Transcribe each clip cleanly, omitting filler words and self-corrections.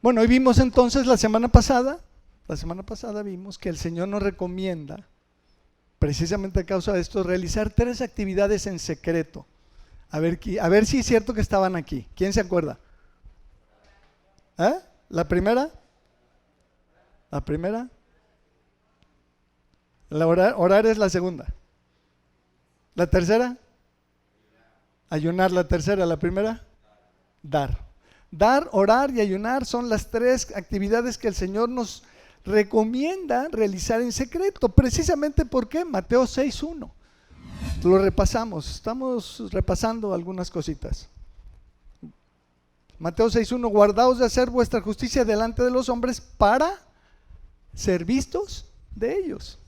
Bueno, hoy vimos entonces la semana pasada vimos que el Señor nos recomienda, precisamente a causa de esto, realizar 3 actividades en secreto. A ver si es cierto que estaban aquí. ¿Quién se acuerda? ¿Eh? ¿La primera? Orar es la segunda. ¿La tercera? Ayunar. ¿La tercera? ¿La primera? Dar. Dar, orar y ayunar son las 3 actividades que el Señor nos recomienda realizar en secreto. Precisamente porque Mateo 6:1. Lo repasamos, estamos repasando algunas cositas. Mateo 6:1, guardaos de hacer vuestra justicia delante de los hombres para ser vistos de ellos.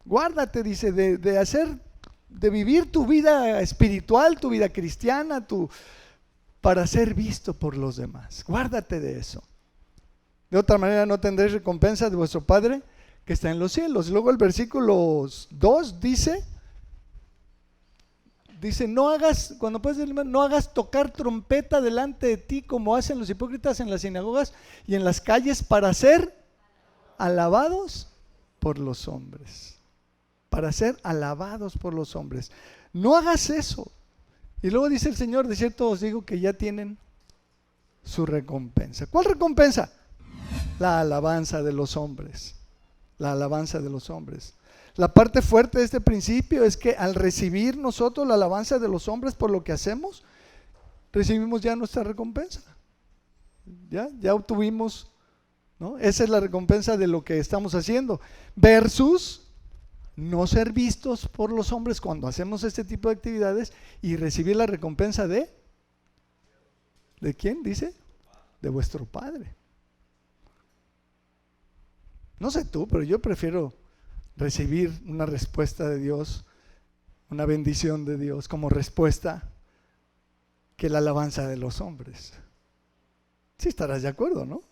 Guárdate, dice, de vivir tu vida espiritual, tu vida cristiana, para ser visto por los demás. Guárdate de eso. De otra manera no tendréis recompensa de vuestro Padre que está en los cielos. Luego el versículo 2 dice, no hagas tocar trompeta delante de ti como hacen los hipócritas en las sinagogas y en las calles para ser alabados por los hombres. Para ser alabados por los hombres. No hagas eso. Y luego dice el Señor, de cierto os digo que ya tienen su recompensa. ¿Cuál recompensa? La alabanza de los hombres. La alabanza de los hombres. La parte fuerte de este principio es que al recibir nosotros la alabanza de los hombres por lo que hacemos, recibimos ya nuestra recompensa. Ya obtuvimos, ¿no? Esa es la recompensa de lo que estamos haciendo. Versus no ser vistos por los hombres cuando hacemos este tipo de actividades y recibir la recompensa ¿de quién? Dice, de vuestro Padre. No sé tú, pero yo prefiero recibir una respuesta de Dios, una bendición de Dios como respuesta que la alabanza de los hombres. Sí estarás de acuerdo, ¿no?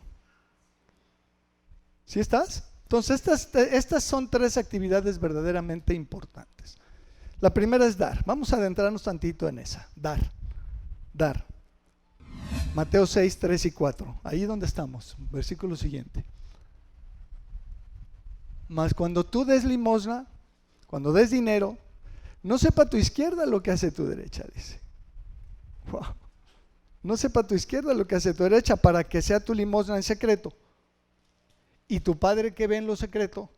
¿Sí estás? Entonces estas son 3 actividades verdaderamente importantes. La primera es dar. Vamos a adentrarnos tantito en esa. Dar. Mateo 6, 3 y 4. Ahí donde estamos. Versículo siguiente. Mas cuando tú des limosna, cuando des dinero, no sepa tu izquierda lo que hace tu derecha, dice. Wow. No sepa tu izquierda lo que hace tu derecha, para que sea tu limosna en secreto. Y tu Padre que ve en lo secreto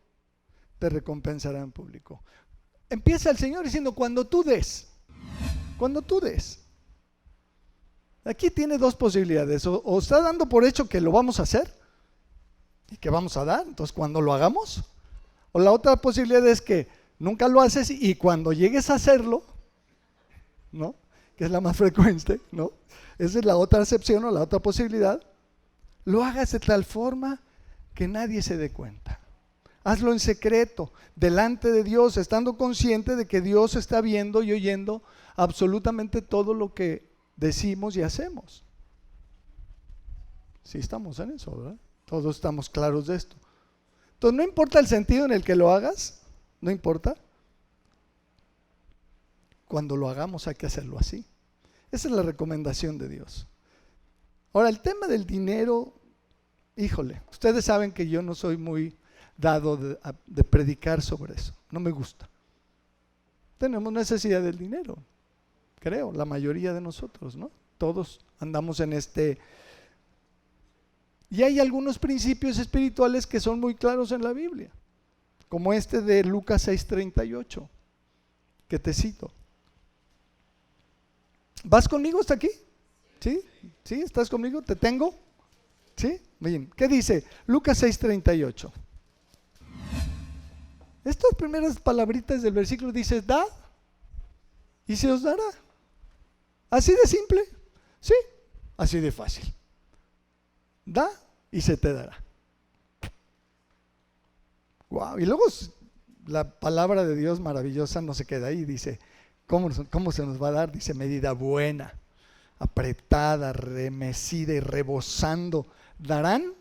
te recompensará en público. Empieza el Señor diciendo cuando tú des. Aquí tiene 2 posibilidades. O está dando por hecho que lo vamos a hacer y que vamos a dar, entonces cuando lo hagamos. O la otra posibilidad es que nunca lo haces y cuando llegues a hacerlo, ¿no? Que es la más frecuente, ¿no? Esa es la otra acepción o la otra posibilidad. Lo hagas de tal forma que nadie se dé cuenta. Hazlo en secreto, delante de Dios, estando consciente de que Dios está viendo y oyendo absolutamente todo lo que decimos y hacemos. Sí estamos en eso, ¿verdad? Todos estamos claros de esto. Entonces no importa el sentido en el que lo hagas, no importa. Cuando lo hagamos hay que hacerlo así. Esa es la recomendación de Dios. Ahora, el tema del dinero, híjole, ustedes saben que yo no soy muy dado de predicar sobre eso, no me gusta. Tenemos necesidad del dinero, creo, la mayoría de nosotros, ¿no? Todos andamos en este. Y hay algunos principios espirituales que son muy claros en la Biblia, como este de Lucas 6:38, que te cito. ¿Vas conmigo hasta aquí? ¿Sí? ¿Sí? ¿Estás conmigo? ¿Te tengo? ¿Sí? Bien. ¿Qué dice? Lucas 6:38. Estas primeras palabritas del versículo dice, da y se os dará. Así de simple, sí, así de fácil. Da y se te dará. Wow. Y luego la palabra de Dios maravillosa no se queda ahí, dice, ¿cómo se nos va a dar? Dice, medida buena, apretada, remecida y rebosando, darán.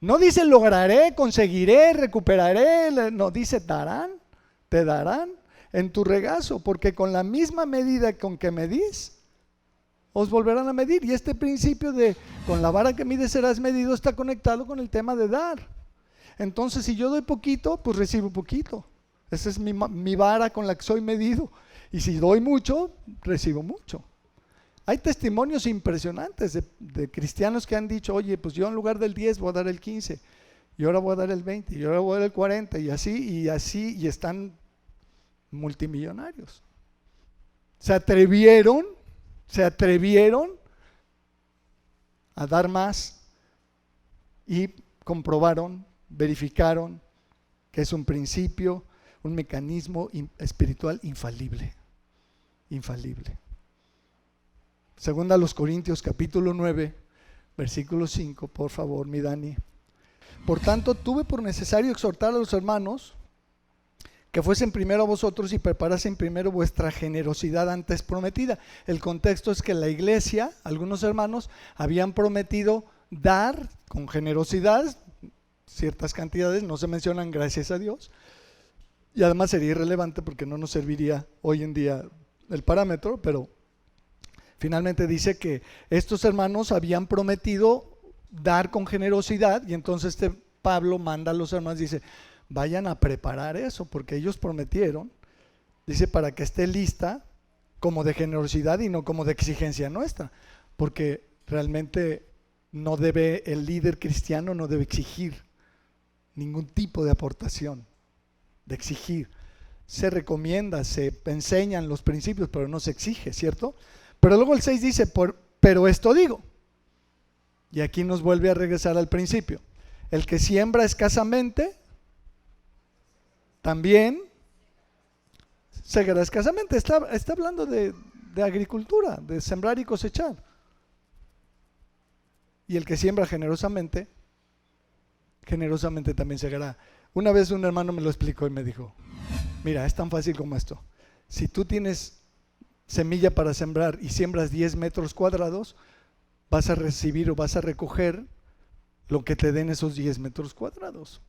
No dice lograré, conseguiré, recuperaré, no, dice darán, te darán en tu regazo, porque con la misma medida con que medís, os volverán a medir. Y este principio de con la vara que mides serás medido está conectado con el tema de dar. Entonces, si yo doy poquito, pues recibo poquito. Esa es mi vara con la que soy medido. Y si doy mucho, recibo mucho. Hay testimonios impresionantes de cristianos que han dicho, oye, pues yo en lugar del 10 voy a dar el 15, y ahora voy a dar el 20, y ahora voy a dar el 40, y así, y están multimillonarios. Se atrevieron a dar más y comprobaron, verificaron que es un principio, un mecanismo espiritual infalible. Segunda a los Corintios capítulo 9, versículo 5, por favor, mi Dani. Por tanto, tuve por necesario exhortar a los hermanos que fuesen primero a vosotros y preparasen primero vuestra generosidad antes prometida. El contexto es que la iglesia, algunos hermanos, habían prometido dar con generosidad ciertas cantidades, no se mencionan, gracias a Dios, y además sería irrelevante porque no nos serviría hoy en día el parámetro, pero finalmente dice que estos hermanos habían prometido dar con generosidad, y entonces Pablo manda a los hermanos, dice, vayan a preparar eso, porque ellos prometieron, dice, para que esté lista como de generosidad y no como de exigencia nuestra, porque realmente el líder cristiano no debe exigir ningún tipo de aportación, de exigir. Se recomienda, se enseñan los principios, pero no se exige, ¿cierto? Pero luego el 6 dice, pero esto digo, y aquí nos vuelve a regresar al principio, el que siembra escasamente, también segará escasamente. Está hablando de agricultura, de sembrar y cosechar. Y el que siembra generosamente también segará. Una vez un hermano me lo explicó y me dijo, mira, es tan fácil como esto. Si tú tienes semilla para sembrar y siembras 10 metros cuadrados, vas a recibir o vas a recoger lo que te den esos 10 metros cuadrados.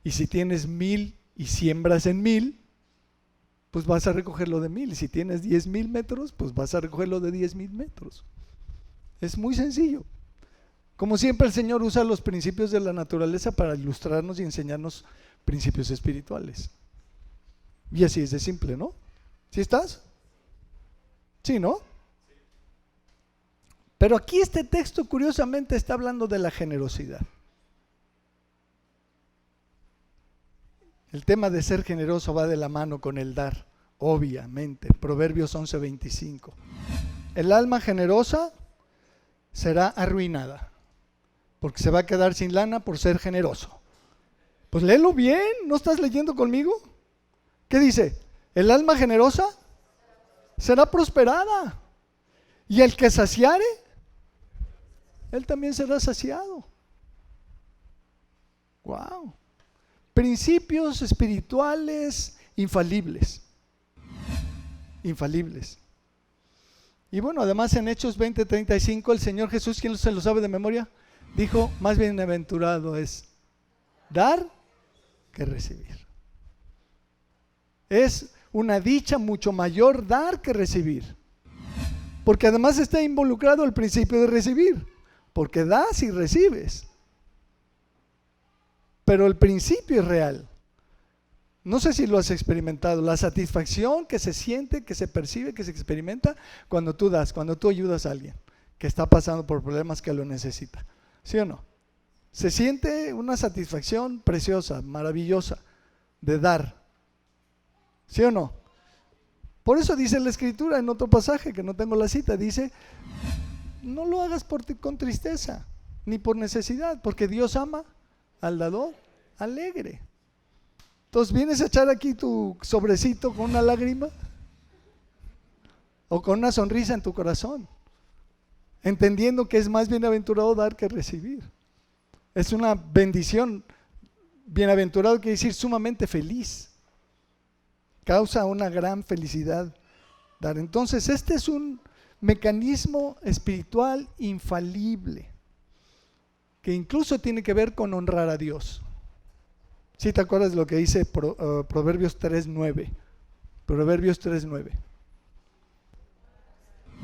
Y si tienes 1000 y siembras en 1000, pues vas a recoger lo de 1000. Y si tienes 10,000 metros, pues vas a recoger lo de 10,000 metros. Es muy sencillo. Como siempre, el Señor usa los principios de la naturaleza para ilustrarnos y enseñarnos principios espirituales. Y así es de simple, ¿no? ¿Sí estás? Sí, ¿no? Pero aquí este texto curiosamente está hablando de la generosidad. El tema de ser generoso va de la mano con el dar, obviamente. Proverbios 11:25. El alma generosa será arruinada, porque se va a quedar sin lana por ser generoso. Pues léelo bien, ¿no estás leyendo conmigo? ¿Qué dice? El alma generosa será prosperada, y el que saciare, él también será saciado. Wow. Principios espirituales infalibles. Y bueno, además en Hechos 20:35 el Señor Jesús, ¿quién se lo sabe de memoria? Dijo, más bienaventurado es dar que recibir. Es una dicha mucho mayor dar que recibir, porque además está involucrado el principio de recibir, porque das y recibes. Pero el principio es real. No sé si lo has experimentado, la satisfacción que se siente, que se percibe, que se experimenta cuando tú das, cuando tú ayudas a alguien que está pasando por problemas, que lo necesita. ¿Sí o no? Se siente una satisfacción preciosa, maravillosa de dar. ¿Sí o no? Por eso dice la Escritura en otro pasaje, que no tengo la cita, dice, no lo hagas con tristeza, ni por necesidad, porque Dios ama al dador alegre. Entonces, ¿vienes a echar aquí tu sobrecito con una lágrima? ¿O con una sonrisa en tu corazón? Entendiendo que es más bienaventurado dar que recibir. Es una bendición. Bienaventurado quiere decir sumamente feliz. Causa una gran felicidad dar. Entonces, este es un mecanismo espiritual infalible, que incluso tiene que ver con honrar a Dios. ¿Sí te acuerdas de lo que dice Proverbios 3:9? Proverbios 3:9.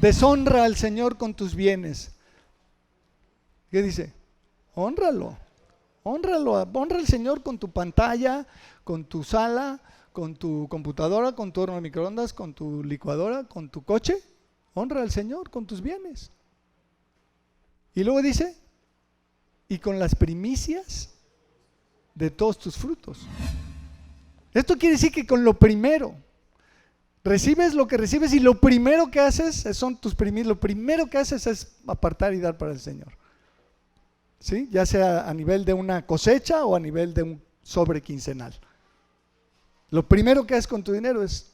Deshonra al Señor con tus bienes. ¿Qué dice? Hónralo. Honra al Señor con tu pantalla, con tu sala, con tu computadora, con tu horno de microondas, con tu licuadora, con tu coche. Honra al Señor con tus bienes. Y luego dice, y con las primicias de todos tus frutos. Esto quiere decir que con lo primero, recibes lo que recibes y lo primero que haces son tus primicias. Lo primero que haces es apartar y dar para el Señor. ¿Sí? Ya sea a nivel de una cosecha o a nivel de un sobre quincenal. Lo primero que haces con tu dinero es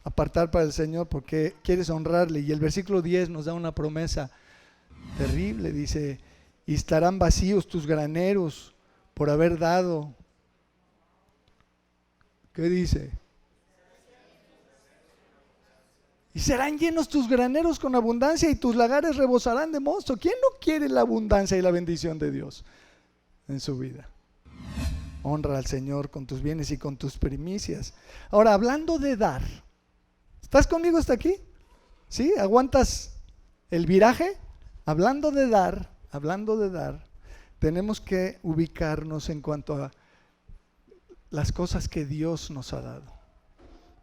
apartar para el Señor porque quieres honrarle. Y el versículo 10 nos da una promesa terrible. Dice, y estarán vacíos tus graneros por haber dado. ¿Qué dice? Y serán llenos tus graneros con abundancia y tus lagares rebosarán de mosto. ¿Quién no quiere la abundancia y la bendición de Dios en su vida? Honra al Señor con tus bienes y con tus primicias. Ahora, hablando de dar, ¿estás conmigo hasta aquí? ¿Sí? ¿Aguantas el viraje? Hablando de dar, tenemos que ubicarnos en cuanto a las cosas que Dios nos ha dado.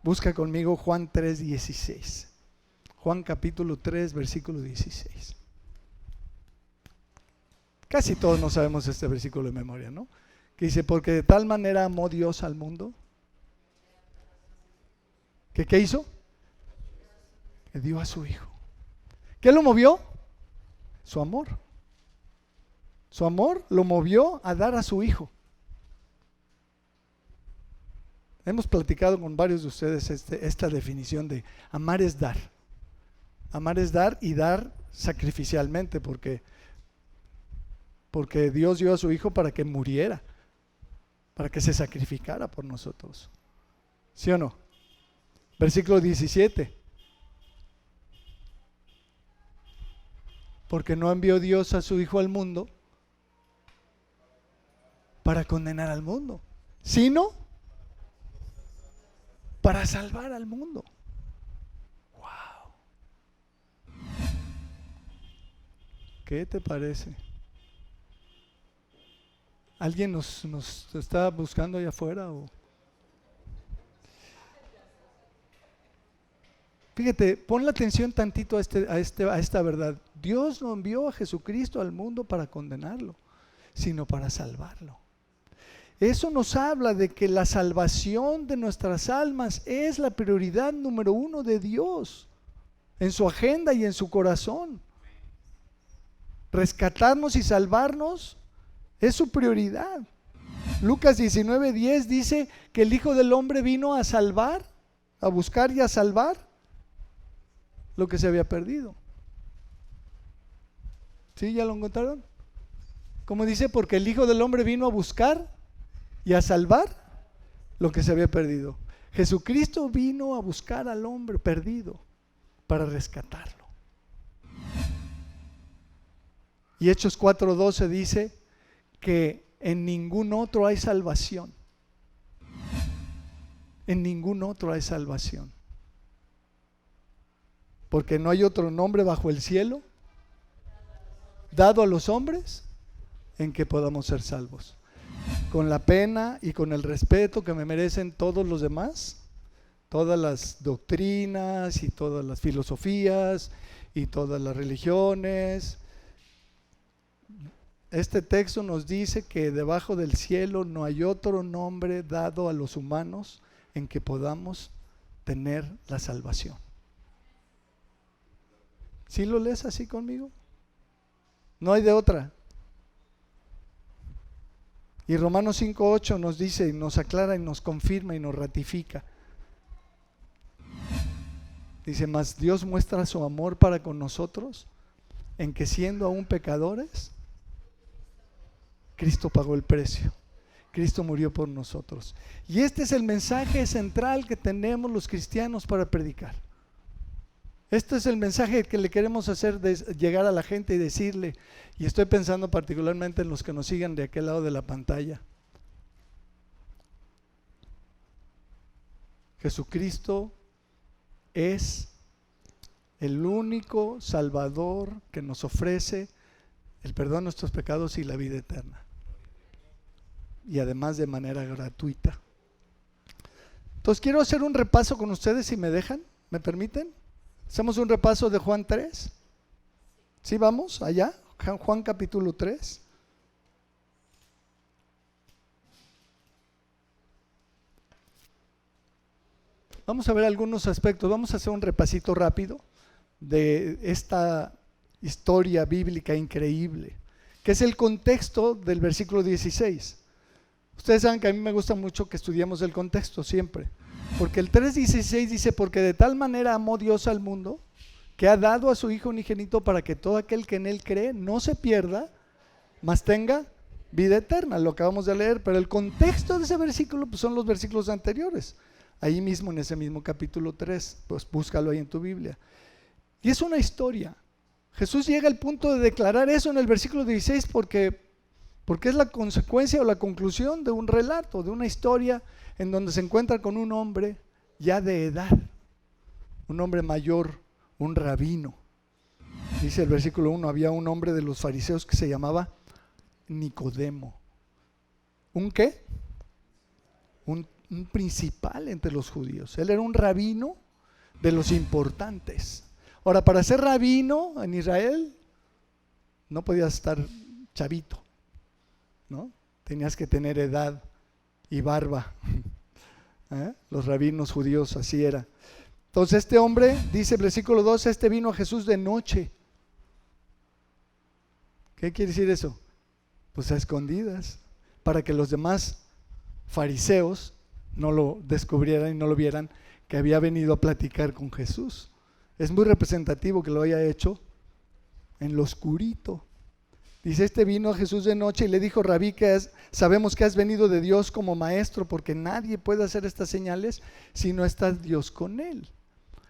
Busca conmigo Juan 3:16. Juan capítulo 3, versículo 16. Casi todos no sabemos este versículo de memoria, ¿no? Que dice, porque de tal manera amó Dios al mundo. ¿Que qué hizo? Que dio a su Hijo. ¿Qué lo movió? Su amor. Su amor lo movió a dar a su Hijo. Hemos platicado con varios de ustedes esta definición de amar es dar. Amar es dar y dar sacrificialmente porque Dios dio a su Hijo para que muriera, para que se sacrificara por nosotros. ¿Sí o no? Versículo 17. Porque no envió Dios a su Hijo al mundo para condenar al mundo, sino para salvar al mundo. Wow. ¿Qué te parece? ¿Alguien nos está buscando allá afuera? Fíjate, pon la atención tantito a esta verdad. Dios no envió a Jesucristo al mundo para condenarlo, sino para salvarlo. Eso nos habla de que la salvación de nuestras almas es la prioridad número uno de Dios en su agenda y en su corazón. Rescatarnos y salvarnos es su prioridad. Lucas 19:10 dice que el Hijo del Hombre vino a salvar, a buscar y a salvar lo que se había perdido. ¿Sí? ¿Ya lo encontraron? Como dice, porque el Hijo del Hombre vino a buscar y a salvar lo que se había perdido. Jesucristo vino a buscar al hombre perdido para rescatarlo. Y Hechos 4:12 dice que en ningún otro hay salvación. En ningún otro hay salvación. Porque no hay otro nombre bajo el cielo dado a los hombres en que podamos ser salvos. Con la pena y con el respeto que me merecen todos los demás, todas las doctrinas y todas las filosofías y todas las religiones. Este texto nos dice que debajo del cielo no hay otro nombre dado a los humanos en que podamos tener la salvación. ¿Sí lo lees así conmigo? No hay de otra. Y Romanos 5:8 nos dice, nos aclara y nos confirma y nos ratifica. Dice, mas Dios muestra su amor para con nosotros en que siendo aún pecadores, Cristo pagó el precio. Cristo murió por nosotros. Y este es el mensaje central que tenemos los cristianos para predicar. Este es el mensaje que le queremos hacer llegar a la gente y decirle, y estoy pensando particularmente en los que nos sigan de aquel lado de la pantalla. Jesucristo es el único Salvador que nos ofrece el perdón de nuestros pecados y la vida eterna. Y además de manera gratuita. Entonces quiero hacer un repaso con ustedes, si me dejan, ¿me permiten? Hacemos un repaso de Juan 3. ¿Sí vamos allá? Juan capítulo 3. Vamos a ver algunos aspectos, vamos a hacer un repasito rápido de esta historia bíblica increíble, que es el contexto del versículo 16. Ustedes saben que a mí me gusta mucho que estudiemos el contexto siempre, porque el 3:16 dice: porque de tal manera amó Dios al mundo, que ha dado a su Hijo unigénito para que todo aquel que en Él cree no se pierda, mas tenga vida eterna. Lo acabamos de leer, pero el contexto de ese versículo pues son los versículos anteriores. Ahí mismo, en ese mismo capítulo 3, pues búscalo ahí en tu Biblia. Y es una historia. Jesús llega al punto de declarar eso en el versículo 16 porque es la consecuencia o la conclusión de un relato, de una historia en donde se encuentra con un hombre ya de edad, un hombre mayor, un rabino. Dice el versículo 1, había un hombre de los fariseos que se llamaba Nicodemo. ¿Un qué? Un principal entre los judíos. Él era un rabino de los importantes. Ahora, para ser rabino en Israel no podías estar chavito, ¿no? Tenías que tener edad y barba. Los rabinos judíos así era. Entonces este hombre, dice el versículo 2, este vino a Jesús de noche. ¿Qué quiere decir eso? Pues a escondidas, para que los demás fariseos no lo descubrieran y no lo vieran, que había venido a platicar con Jesús. Es muy representativo que lo haya hecho en lo oscurito. Dice: este vino a Jesús de noche y le dijo: Rabí, sabemos que has venido de Dios como maestro, porque nadie puede hacer estas señales si no está Dios con él.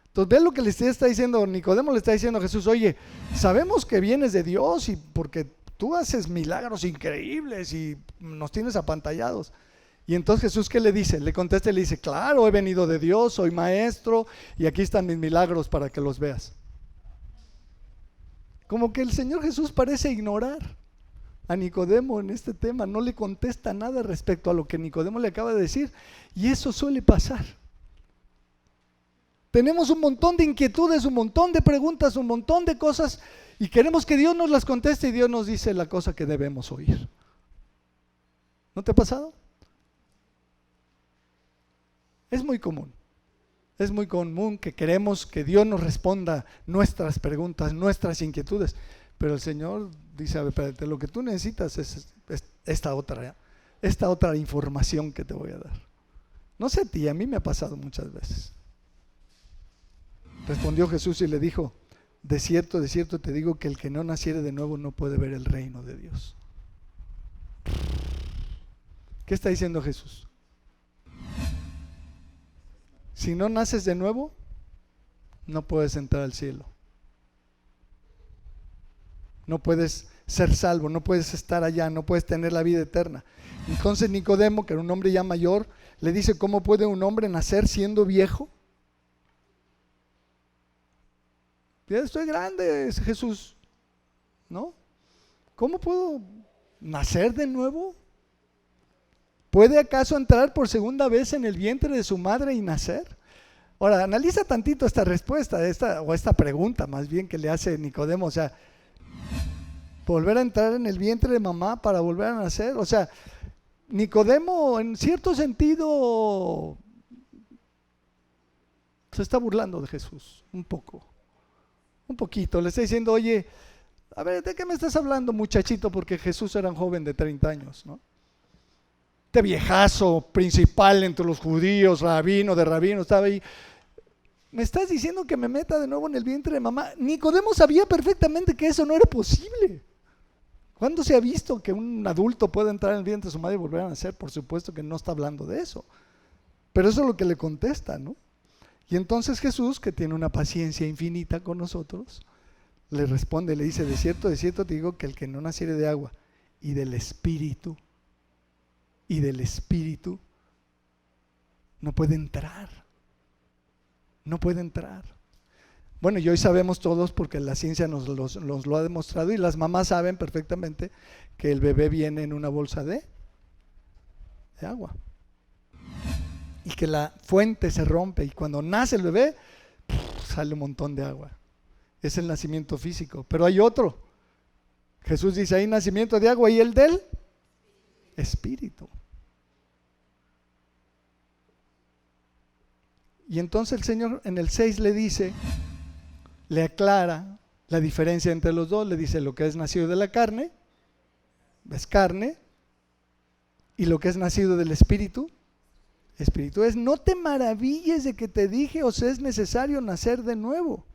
Entonces ve lo que le está diciendo Nicodemo, le está diciendo a Jesús: oye, sabemos que vienes de Dios y porque tú haces milagros increíbles y nos tienes apantallados. Y entonces Jesús, ¿qué le dice? Le contesta y le dice: claro, he venido de Dios, soy maestro y aquí están mis milagros para que los veas. Como que el Señor Jesús parece ignorar a Nicodemo en este tema, no le contesta nada respecto a lo que Nicodemo le acaba de decir, y eso suele pasar. Tenemos un montón de inquietudes, un montón de preguntas, un montón de cosas y queremos que Dios nos las conteste y Dios nos dice la cosa que debemos oír. ¿No te ha pasado? Es muy común que queremos que Dios nos responda nuestras preguntas, nuestras inquietudes, pero el Señor dice: a ver, espérate, lo que tú necesitas es esta otra información que te voy a dar. No sé a ti, a mí me ha pasado muchas veces. Respondió Jesús y le dijo: de cierto te digo que el que no naciere de nuevo no puede ver el reino de Dios. ¿Qué está diciendo Jesús? Si no naces de nuevo, no puedes entrar al cielo. No puedes ser salvo, no puedes estar allá, no puedes tener la vida eterna. Entonces Nicodemo, que era un hombre ya mayor, le dice: ¿cómo puede un hombre nacer siendo viejo? Ya estoy grande, Jesús, ¿no? ¿Cómo puedo nacer de nuevo? ¿Puede acaso entrar por segunda vez en el vientre de su madre y nacer? Ahora, analiza tantito esta respuesta, esta pregunta más bien que le hace Nicodemo, o sea, volver a entrar en el vientre de mamá para volver a nacer. O sea, Nicodemo en cierto sentido se está burlando de Jesús, un poquito, le está diciendo: oye, a ver, ¿de qué me estás hablando, muchachito? Porque Jesús era un joven de 30 años, ¿no? Este viejazo principal entre los judíos, rabino de rabino, estaba ahí. ¿Me estás diciendo que me meta de nuevo en el vientre de mamá? Nicodemo sabía perfectamente que eso no era posible. ¿Cuándo se ha visto que un adulto pueda entrar en el vientre de su madre y volver a nacer? Por supuesto que no está hablando de eso. Pero eso es lo que le contesta, ¿no? Y entonces Jesús, que tiene una paciencia infinita con nosotros, le responde, le dice: de cierto te digo que el que no naciere de agua y del Espíritu, no puede entrar. No puede entrar. Bueno, y hoy sabemos todos porque la ciencia nos lo ha demostrado, y las mamás saben perfectamente que el bebé viene en una bolsa de agua. Y que la fuente se rompe y cuando nace el bebé, sale un montón de agua. Es el nacimiento físico. Pero hay otro. Jesús dice, hay nacimiento de agua y el del Espíritu. Y entonces el Señor en el 6 le dice, le aclara la diferencia entre los dos. Le dice, lo que es nacido de la carne es carne, y lo que es nacido del Espíritu, Espíritu es. No te maravilles de que te dije, os es necesario nacer de nuevo.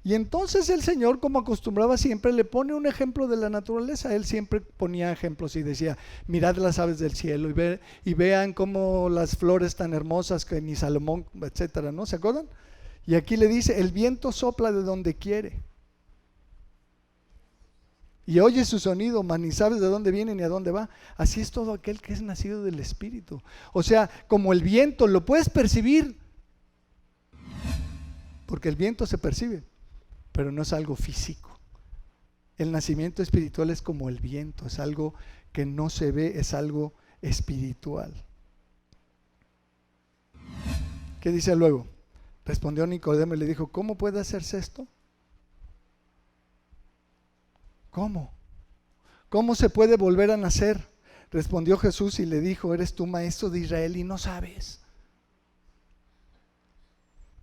Y entonces el Señor, como acostumbraba siempre, le pone un ejemplo de la naturaleza. Él siempre ponía ejemplos y decía, mirad las aves del cielo y vean cómo las flores tan hermosas que ni Salomón, etcétera, ¿no? ¿Se acuerdan? Y aquí le dice, el viento sopla de donde quiere y oye su sonido, mas ni sabes de dónde viene ni a dónde va. Así es todo aquel que es nacido del Espíritu. O sea, como el viento, lo puedes percibir, porque el viento se percibe, pero no es algo físico. El nacimiento espiritual es como el viento, es algo que no se ve, es algo espiritual. ¿Qué dice luego? Respondió Nicodemo y le dijo, ¿cómo puede hacerse esto? ¿Cómo? ¿Cómo se puede volver a nacer? Respondió Jesús y le dijo, ¿eres tú maestro de Israel y no sabes?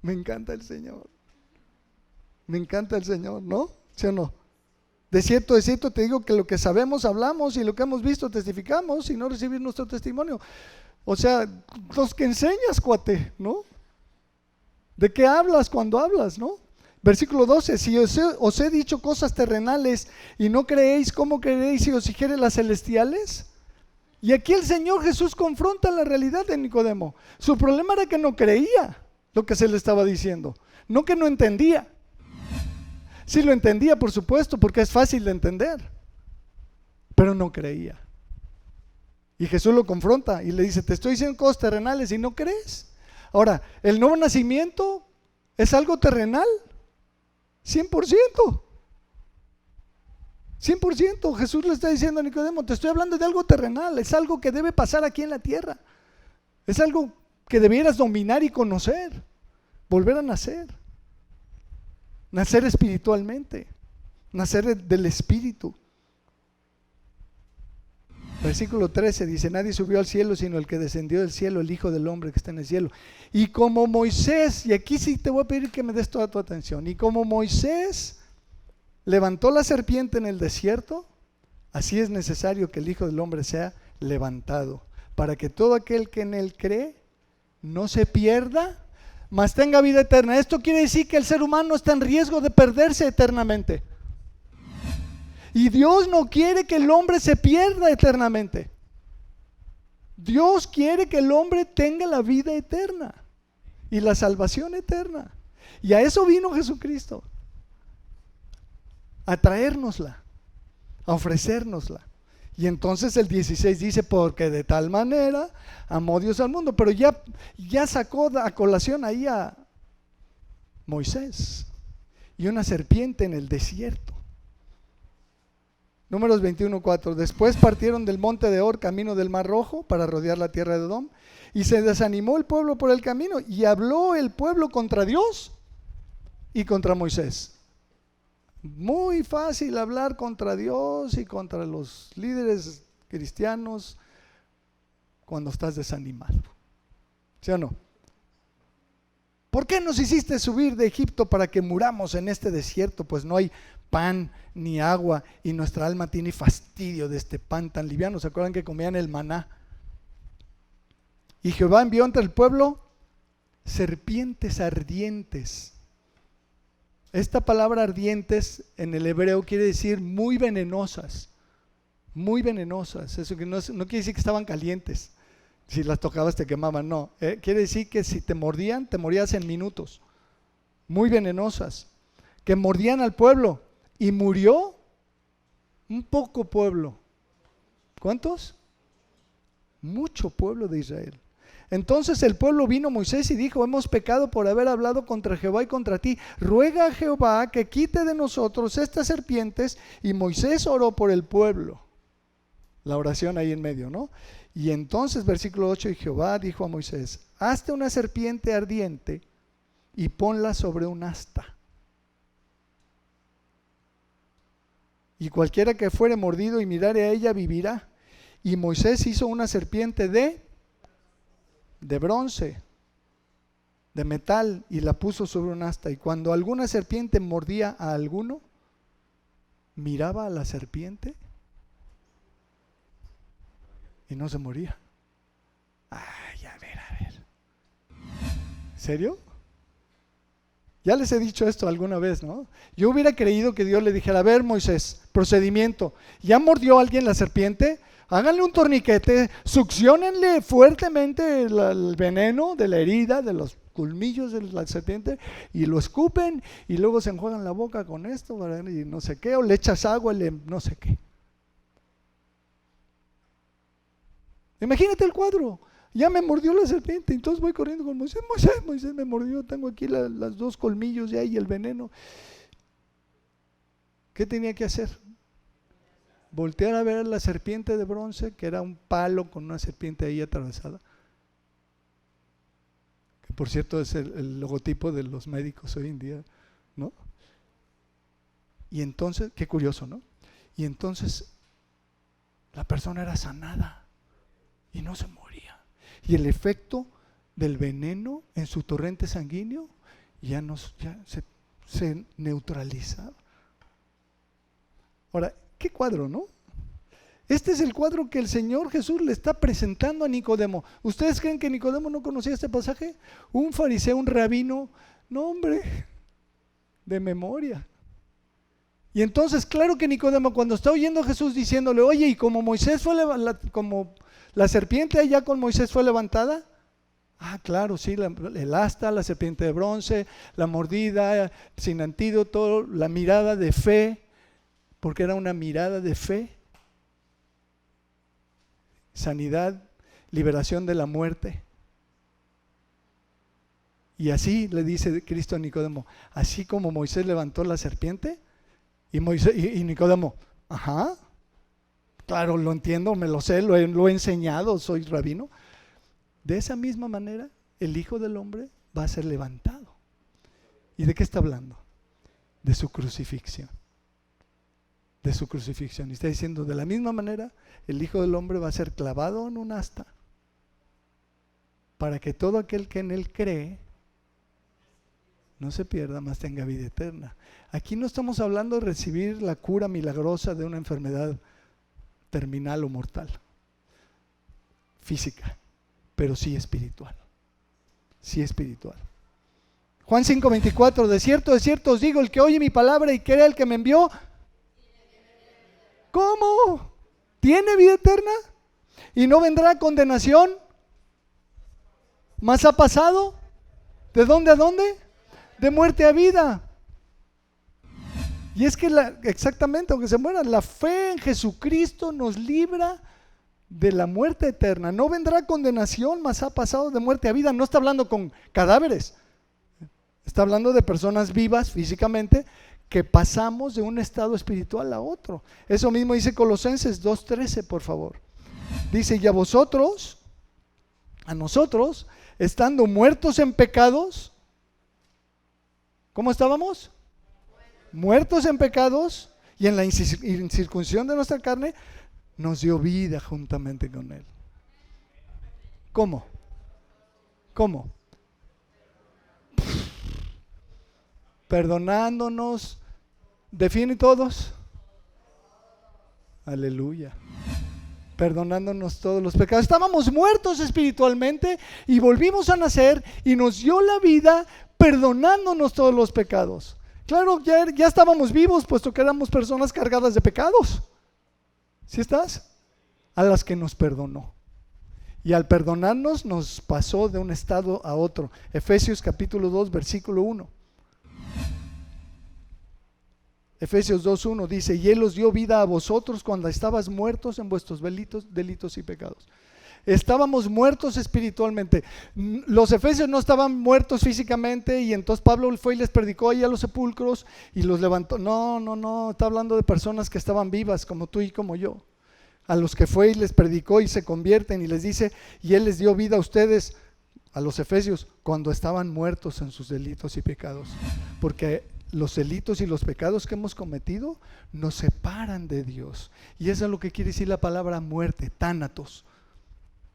Me encanta el Señor. Me encanta el Señor, ¿no? ¿Sí o no? De cierto te digo que lo que sabemos hablamos y lo que hemos visto testificamos y no recibir nuestro testimonio. O sea, los que enseñas, cuate, ¿no? ¿De qué hablas cuando hablas, no? Versículo 12, si os he dicho cosas terrenales y no creéis, ¿cómo creéis si os dijere las celestiales? Y aquí el Señor Jesús confronta la realidad de Nicodemo. Su problema era que no creía lo que se le estaba diciendo, no que no entendía. Sí lo entendía, por supuesto, porque es fácil de entender, pero no creía. Y Jesús lo confronta y le dice, te estoy diciendo cosas terrenales y no crees. Ahora, el nuevo nacimiento es algo terrenal, 100%. 100%. Jesús le está diciendo a Nicodemo, te estoy hablando de algo terrenal, es algo que debe pasar aquí en la tierra. Es algo que debieras dominar y conocer, volver a nacer. Nacer espiritualmente, nacer del Espíritu. Versículo 13 dice, nadie subió al cielo sino el que descendió del cielo, el Hijo del Hombre que está en el cielo. Y como Moisés, y aquí sí te voy a pedir que me des toda tu atención, y como Moisés levantó la serpiente en el desierto, así es necesario que el Hijo del Hombre sea levantado, para que todo aquel que en él cree no se pierda, mas tenga vida eterna. Esto quiere decir que el ser humano está en riesgo de perderse eternamente. Y Dios no quiere que el hombre se pierda eternamente. Dios quiere que el hombre tenga la vida eterna y la salvación eterna. Y a eso vino Jesucristo, a traérnosla, a ofrecérnosla. Y entonces el 16 dice, porque de tal manera amó Dios al mundo. Pero ya sacó a colación ahí a Moisés y una serpiente en el desierto. Números 21:4. Después partieron del monte de Hor camino del Mar Rojo para rodear la tierra de Edom, y se desanimó el pueblo por el camino, y habló el pueblo contra Dios y contra Moisés. Muy fácil hablar contra Dios y contra los líderes cristianos cuando estás desanimado, ¿sí o no? ¿Por qué nos hiciste subir de Egipto para que muramos en este desierto? Pues no hay pan ni agua y nuestra alma tiene fastidio de este pan tan liviano. ¿Se acuerdan que comían el maná? Y Jehová envió entre el pueblo serpientes ardientes. Esta palabra ardientes en el hebreo quiere decir muy venenosas, muy venenosas. Eso que no quiere decir que estaban calientes, si las tocabas te quemaban, no. Quiere decir que si te mordían, te morías en minutos. Muy venenosas, que mordían al pueblo. Y murió un poco pueblo. ¿Cuántos? Mucho pueblo de Israel. Entonces el pueblo vino a Moisés y dijo: hemos pecado por haber hablado contra Jehová y contra ti. Ruega a Jehová que quite de nosotros estas serpientes. Y Moisés oró por el pueblo. La oración ahí en medio, ¿no? Y entonces, versículo 8, y Jehová dijo a Moisés: hazte una serpiente ardiente y ponla sobre un asta. Y cualquiera que fuere mordido y mirare a ella vivirá. Y Moisés hizo una serpiente de bronce, de metal, y la puso sobre un asta. Y cuando alguna serpiente mordía a alguno, miraba a la serpiente y no se moría. Ay, a ver. ¿Serio? Ya les he dicho esto alguna vez, ¿no? Yo hubiera creído que Dios le dijera: a ver, Moisés, procedimiento, ¿ya mordió a alguien la serpiente? Háganle un torniquete, succiónenle fuertemente el veneno de la herida, de los colmillos de la serpiente, y lo escupen, y luego se enjuagan la boca con esto, ¿verdad? Y no sé qué, o le echas agua, no sé qué. Imagínate el cuadro. Ya me mordió la serpiente, entonces voy corriendo con Moisés. Moisés me mordió, tengo aquí las dos colmillos ya y el veneno. ¿Qué tenía que hacer? Voltear a ver la serpiente de bronce, que era un palo con una serpiente ahí atravesada, que por cierto es el logotipo de los médicos hoy en día, ¿no? Y entonces, qué curioso, ¿no? Y entonces la persona era sanada y no se moría. Y el efecto del veneno en su torrente sanguíneo ya se neutralizaba. Ahora, qué cuadro, ¿no? Este es el cuadro que el Señor Jesús le está presentando a Nicodemo. ¿Ustedes creen que Nicodemo no conocía este pasaje? Un fariseo, un rabino, no, hombre, de memoria. Y entonces, claro que Nicodemo, cuando está oyendo a Jesús diciéndole: oye, y como Moisés fue como la serpiente allá con Moisés fue levantada. Ah, claro, sí, el asta, la serpiente de bronce, la mordida sin antídoto, la mirada de fe, porque era una mirada de fe. Sanidad, liberación de la muerte. Y así le dice Cristo a Nicodemo: así como Moisés levantó la serpiente. Y Nicodemo: ajá, claro, lo entiendo, me lo sé, lo he enseñado, soy rabino. De esa misma manera, el Hijo del Hombre va a ser levantado. ¿Y de qué está hablando? De su crucifixión. De su crucifixión. Y está diciendo: de la misma manera, el Hijo del Hombre va a ser clavado en un asta, para que todo aquel que en Él cree no se pierda, mas tenga vida eterna. Aquí no estamos hablando de recibir la cura milagrosa de una enfermedad terminal o mortal, física, pero sí espiritual. Sí espiritual. Juan 5:24: de cierto os digo, el que oye mi palabra y cree al que me envió, ¿cómo? ¿Tiene vida eterna? ¿Y no vendrá a condenación? ¿Mas ha pasado? ¿De dónde a dónde? De muerte a vida. Y es que exactamente, aunque se muera, la fe en Jesucristo nos libra de la muerte eterna. No vendrá condenación, mas ha pasado de muerte a vida. No está hablando con cadáveres, está hablando de personas vivas físicamente, que pasamos de un estado espiritual a otro. Eso mismo dice Colosenses 2:13, por favor. Dice: y a vosotros, a nosotros, estando muertos en pecados. ¿Cómo estábamos? Muertos en pecados y en la incircuncisión de nuestra carne, nos dio vida juntamente con Él. ¿Cómo? ¿Cómo? Perdonándonos. ¿Define todos? Aleluya. Perdonándonos todos los pecados. Estábamos muertos espiritualmente y volvimos a nacer y nos dio la vida perdonándonos todos los pecados. Claro, ya estábamos vivos, puesto que éramos personas cargadas de pecados. ¿Sí estás? A las que nos perdonó. Y al perdonarnos nos pasó de un estado a otro. Efesios capítulo 2, versículo 1. Efesios 2:1 dice: y Él os dio vida a vosotros cuando estabais muertos en vuestros delitos y pecados. Estábamos muertos espiritualmente. Los efesios no estaban muertos físicamente y entonces Pablo fue y les predicó ahí a los sepulcros y los levantó. No, está hablando de personas que estaban vivas como tú y como yo. A los que fue y les predicó y se convierten y les dice, y él les dio vida a ustedes, a los efesios, cuando estaban muertos en sus delitos y pecados. Porque los delitos y los pecados que hemos cometido nos separan de Dios. Y eso es lo que quiere decir la palabra muerte, tánatos.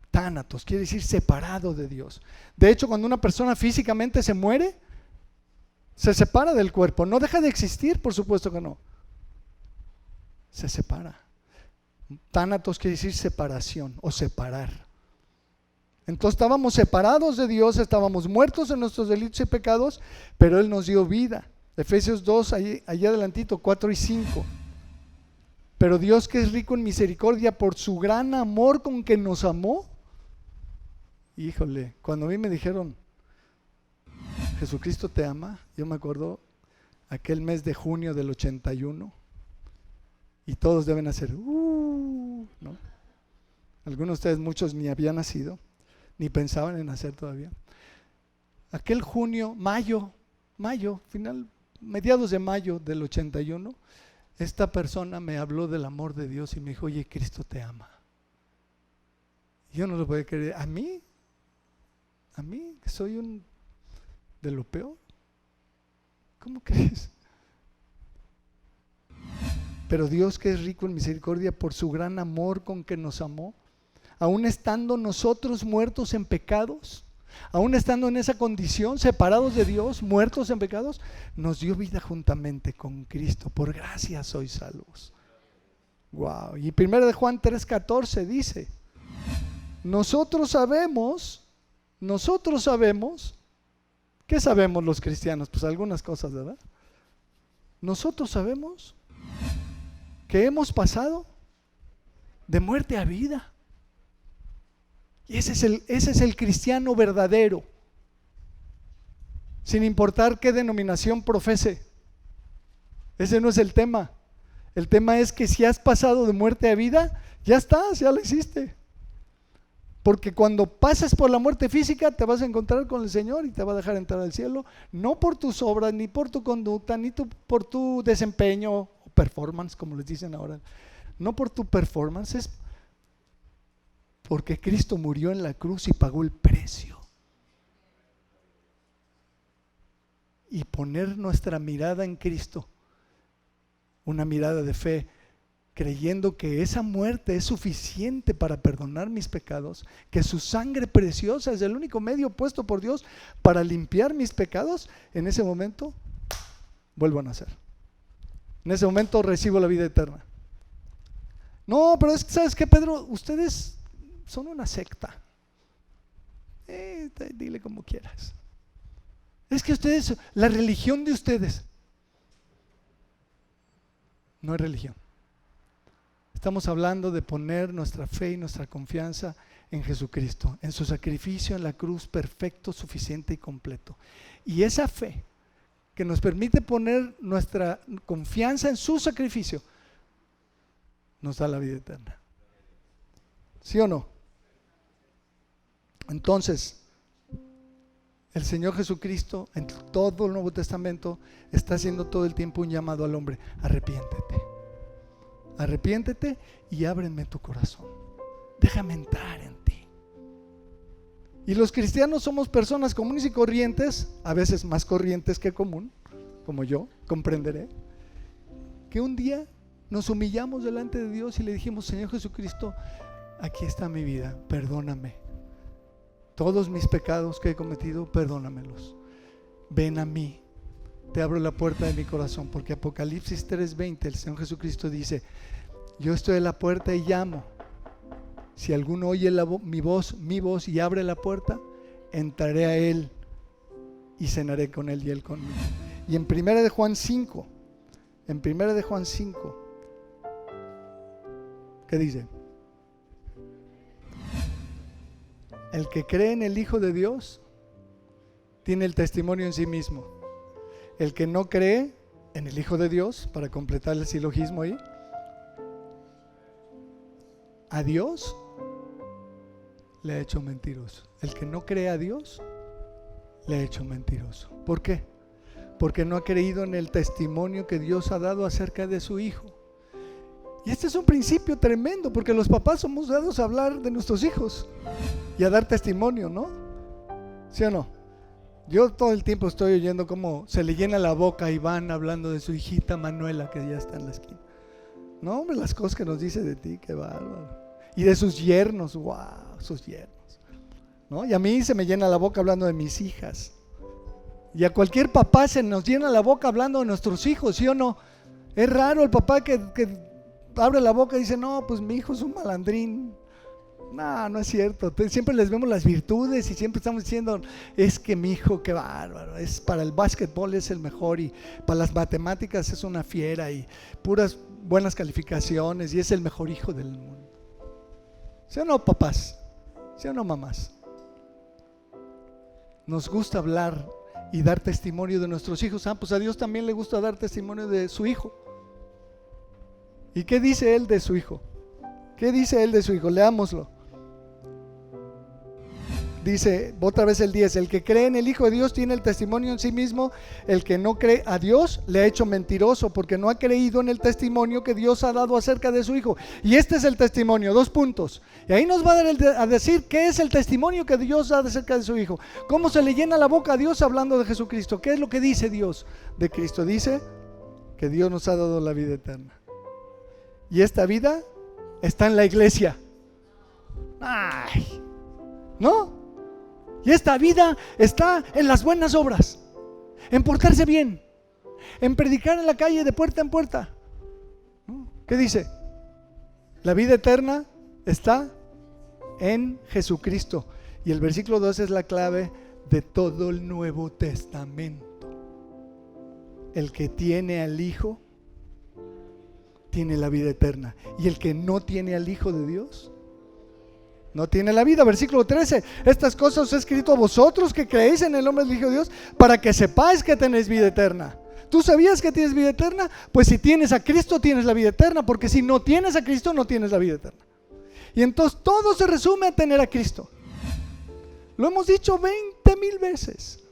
Tánatos quiere decir separado de Dios. De hecho, cuando una persona físicamente se muere, se separa del cuerpo. No deja de existir, por supuesto que no. Se separa. Tánatos quiere decir separación o separar. Entonces estábamos separados de Dios, estábamos muertos en nuestros delitos y pecados, pero Él nos dio vida. Efesios 2, allí adelantito, 4 y 5. Pero Dios, que es rico en misericordia por su gran amor con que nos amó. Híjole, cuando a mí me dijeron, Jesucristo te ama, yo me acuerdo aquel mes de junio del 81, y todos deben hacer, ¿no? Algunos de ustedes, muchos ni habían nacido, ni pensaban en nacer todavía. Aquel junio, mayo, mediados de mayo del 81, esta persona me habló del amor de Dios y me dijo, oye, Cristo te ama. Yo no lo podía creer. ¿A mí? Que soy de lo peor. ¿Cómo crees? Pero Dios, que es rico en misericordia por su gran amor con que nos amó, aún estando nosotros muertos en pecados, aún estando en esa condición, separados de Dios, muertos en pecados, nos dio vida juntamente con Cristo. Por gracia sois salvos. Wow. Y 1 Juan 3:14 dice, nosotros sabemos, ¿qué sabemos los cristianos? Pues algunas cosas, ¿verdad? Nosotros sabemos que hemos pasado de muerte a vida. Y ese es el cristiano verdadero, sin importar qué denominación profese. Ese no es el tema. El tema es que si has pasado de muerte a vida, ya estás, ya lo hiciste. Porque cuando pases por la muerte física te vas a encontrar con el Señor y te va a dejar entrar al cielo, no por tus obras, ni por tu conducta, ni por tu desempeño o performance, como les dicen ahora. No por tu performance, es porque Cristo murió en la cruz y pagó el precio. Y poner nuestra mirada en Cristo, una mirada de fe, creyendo que esa muerte es suficiente para perdonar mis pecados, que su sangre preciosa es el único medio puesto por Dios para limpiar mis pecados, en ese momento vuelvo a nacer. En ese momento recibo la vida eterna. No, pero es que, ¿sabes qué, Pedro? Ustedes son una secta. Dile como quieras. Es que ustedes, la religión de ustedes no es religión. Estamos hablando de poner nuestra fe y nuestra confianza en Jesucristo, en su sacrificio en la cruz perfecto, suficiente y completo. Y esa fe que nos permite poner nuestra confianza en su sacrificio nos da la vida eterna. ¿Sí o no? Entonces, el Señor Jesucristo en todo el Nuevo Testamento está haciendo todo el tiempo un llamado al hombre: arrepiéntete y ábreme tu corazón, déjame entrar en ti. Y los cristianos somos personas comunes y corrientes, a veces más corrientes que común, como yo comprenderé, que un día nos humillamos delante de Dios y le dijimos: Señor Jesucristo, aquí está mi vida, perdóname. Todos mis pecados que he cometido, perdónamelos. Ven a mí, te abro la puerta de mi corazón, porque Apocalipsis 3:20, el Señor Jesucristo dice: yo estoy a la puerta y llamo. Si alguno oye mi voz y abre la puerta, entraré a él y cenaré con él y él conmigo. Y en 1 de Juan 5, ¿qué dice? El que cree en el Hijo de Dios tiene el testimonio en sí mismo. El que no cree en el Hijo de Dios, para completar el silogismo ahí, a Dios le ha hecho mentiroso. El que no cree a Dios, le ha hecho mentiroso. ¿Por qué? Porque no ha creído en el testimonio que Dios ha dado acerca de su Hijo. Y este es un principio tremendo, porque los papás somos dados a hablar de nuestros hijos y a dar testimonio, ¿no? ¿Sí o no? Yo todo el tiempo estoy oyendo cómo se le llena la boca a Iván hablando de su hijita Manuela, que ya está en la esquina. No, hombre, las cosas que nos dice de ti, qué bárbaro. Y de sus yernos, wow, sus yernos, ¿no? Y a mí se me llena la boca hablando de mis hijas. Y a cualquier papá se nos llena la boca hablando de nuestros hijos, ¿sí o no? Es raro el papá que abre la boca y dice, no, pues mi hijo es un malandrín. No, no es cierto. Siempre les vemos las virtudes y siempre estamos diciendo, es que mi hijo, qué bárbaro, es para el básquetbol es el mejor, y para las matemáticas es una fiera, y puras buenas calificaciones, y es el mejor hijo del mundo. ¿Sí o no, papás? ¿Sí o no, mamás? Nos gusta hablar y dar testimonio de nuestros hijos. Pues a Dios también le gusta dar testimonio de su Hijo. ¿Y qué dice Él de su Hijo? ¿Qué dice Él de su Hijo? Leámoslo. Dice otra vez el 10: el que cree en el Hijo de Dios tiene el testimonio en sí mismo. El que no cree a Dios le ha hecho mentiroso, porque no ha creído en el testimonio que Dios ha dado acerca de su Hijo. Y este es el testimonio, 2 puntos. Y ahí nos va a decir qué es el testimonio que Dios da acerca de su Hijo. Cómo se le llena la boca a Dios hablando de Jesucristo. ¿Qué es lo que dice Dios de Cristo? Dice que Dios nos ha dado la vida eterna. Y esta vida está en la iglesia. Ay, ¿no? Y esta vida está en las buenas obras, en portarse bien, en predicar en la calle de puerta en puerta. ¿Qué dice? La vida eterna está en Jesucristo. Y el versículo 2 es la clave de todo el Nuevo Testamento. El que tiene al Hijo tiene la vida eterna, y el que no tiene al Hijo de Dios no tiene la vida. Versículo 13: estas cosas os he escrito a vosotros que creéis en el nombre del Hijo de Dios, para que sepáis que tenéis vida eterna. ¿Tú sabías que tienes vida eterna? Pues si tienes a Cristo tienes la vida eterna, porque si no tienes a Cristo no tienes la vida eterna. Y entonces todo se resume a tener a Cristo. Lo hemos dicho 20,000 veces.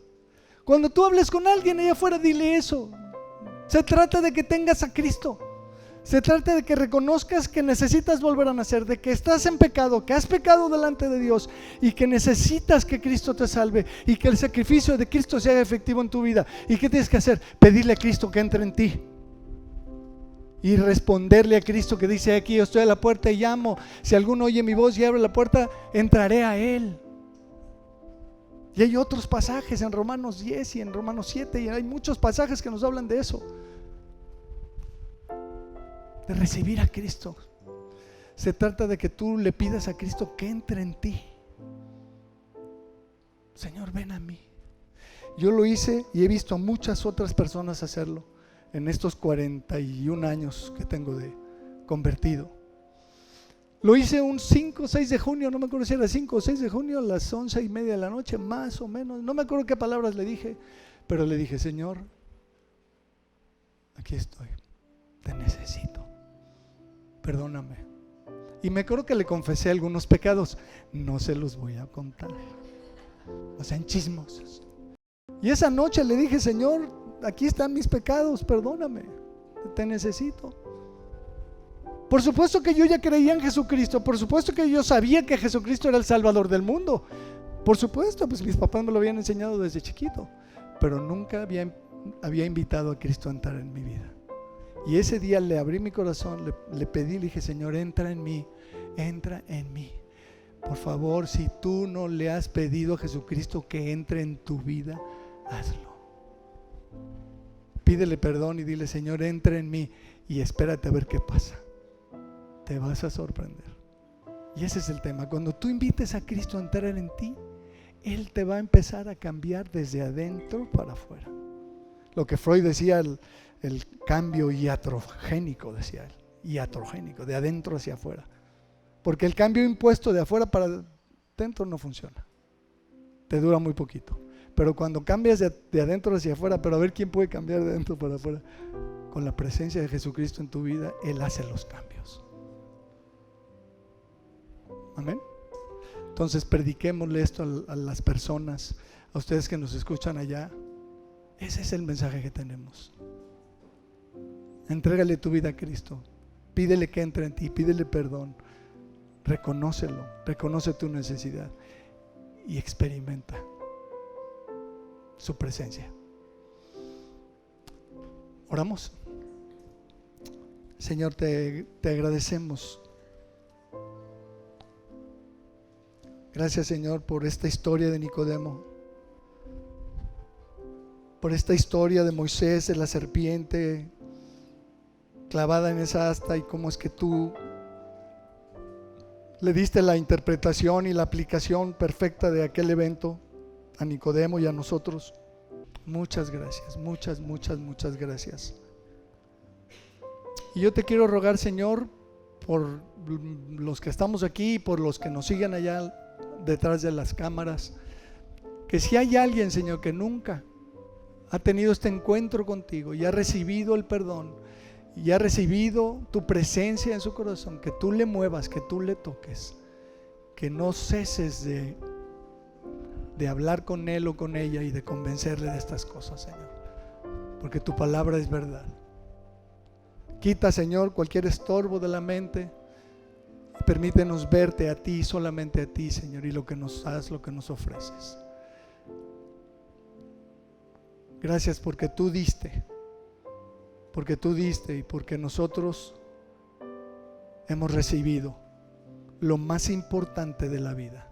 Cuando tú hables con alguien allá afuera, dile eso. Se trata de que tengas a Cristo. Se trata de que reconozcas que necesitas volver a nacer, de que estás en pecado, que has pecado delante de Dios y que necesitas que Cristo te salve y que el sacrificio de Cristo sea efectivo en tu vida. ¿Y qué tienes que hacer? Pedirle a Cristo que entre en ti y responderle a Cristo que dice: aquí yo estoy a la puerta y llamo. Si alguno oye mi voz y abre la puerta, entraré a él. Y hay otros pasajes en Romanos 10 y en Romanos 7, y hay muchos pasajes que nos hablan de eso, de recibir a Cristo. Se trata de que tú le pidas a Cristo que entre en ti. Señor, ven a mí. Yo lo hice y he visto a muchas otras personas hacerlo en estos 41 años que tengo de convertido. Lo hice un 5 o 6 de junio, no me acuerdo si era 5 o 6 de junio, a las 11:30 de la noche, más o menos. No me acuerdo qué palabras le dije, pero le dije: Señor, aquí estoy, te necesito, perdóname. Y me acuerdo que le confesé algunos pecados. No se los voy a contar, no sean chismosos. Y esa noche le dije: Señor, aquí están mis pecados, perdóname, te necesito. Por supuesto que yo ya creía en Jesucristo, por supuesto que yo sabía que Jesucristo era el Salvador del mundo, por supuesto, pues mis papás me lo habían enseñado desde chiquito, pero nunca había invitado a Cristo a entrar en mi vida. Y ese día le abrí mi corazón, le pedí, le dije: Señor, entra en mí, entra en mí. Por favor, si tú no le has pedido a Jesucristo que entre en tu vida, hazlo. Pídele perdón y dile: Señor, entra en mí, y espérate a ver qué pasa. Te vas a sorprender. Y ese es el tema. Cuando tú invites a Cristo a entrar en ti, Él te va a empezar a cambiar desde adentro para afuera. Lo que Freud decía, el cambio iatrogénico, decía él, iatrogénico, de adentro hacia afuera. Porque el cambio impuesto de afuera para adentro no funciona, te dura muy poquito. Pero cuando cambias de adentro hacia afuera, pero a ver quién puede cambiar de adentro para afuera, con la presencia de Jesucristo en tu vida, Él hace los cambios. Amén. Entonces prediquémosle esto a las personas, a ustedes que nos escuchan allá. Ese es el mensaje que tenemos. Entrégale tu vida a Cristo, pídele que entre en ti, pídele perdón, reconócelo, reconoce tu necesidad y experimenta su presencia. Oramos. Señor, te agradecemos. Gracias, Señor, por esta historia de Nicodemo, por esta historia de Moisés, de la serpiente clavada en esa asta, y cómo es que tú le diste la interpretación y la aplicación perfecta de aquel evento a Nicodemo y a nosotros. Muchas gracias, muchas gracias. Y yo te quiero rogar, Señor, por los que estamos aquí y por los que nos siguen allá detrás de las cámaras, que si hay alguien, Señor, que nunca ha tenido este encuentro contigo y ha recibido el perdón y ha recibido tu presencia en su corazón, que tú le muevas, que tú le toques, que no ceses de hablar con él o con ella y de convencerle de estas cosas, Señor, porque tu palabra es verdad. Quita, Señor, cualquier estorbo de la mente. Permítenos verte a ti, solamente a ti, Señor, y lo que nos das, lo que nos ofreces. Gracias porque tú diste y porque nosotros hemos recibido lo más importante de la vida,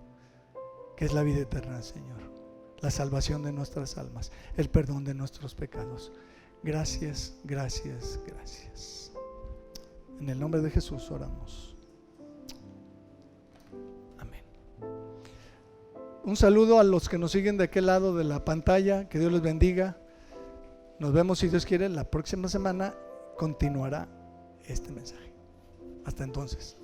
que es la vida eterna, Señor, la salvación de nuestras almas, el perdón de nuestros pecados. Gracias. En el nombre de Jesús oramos. Amén. Un saludo a los que nos siguen de aquel lado de la pantalla. Que Dios les bendiga. Nos vemos, si Dios quiere, la próxima semana continuará este mensaje. Hasta entonces.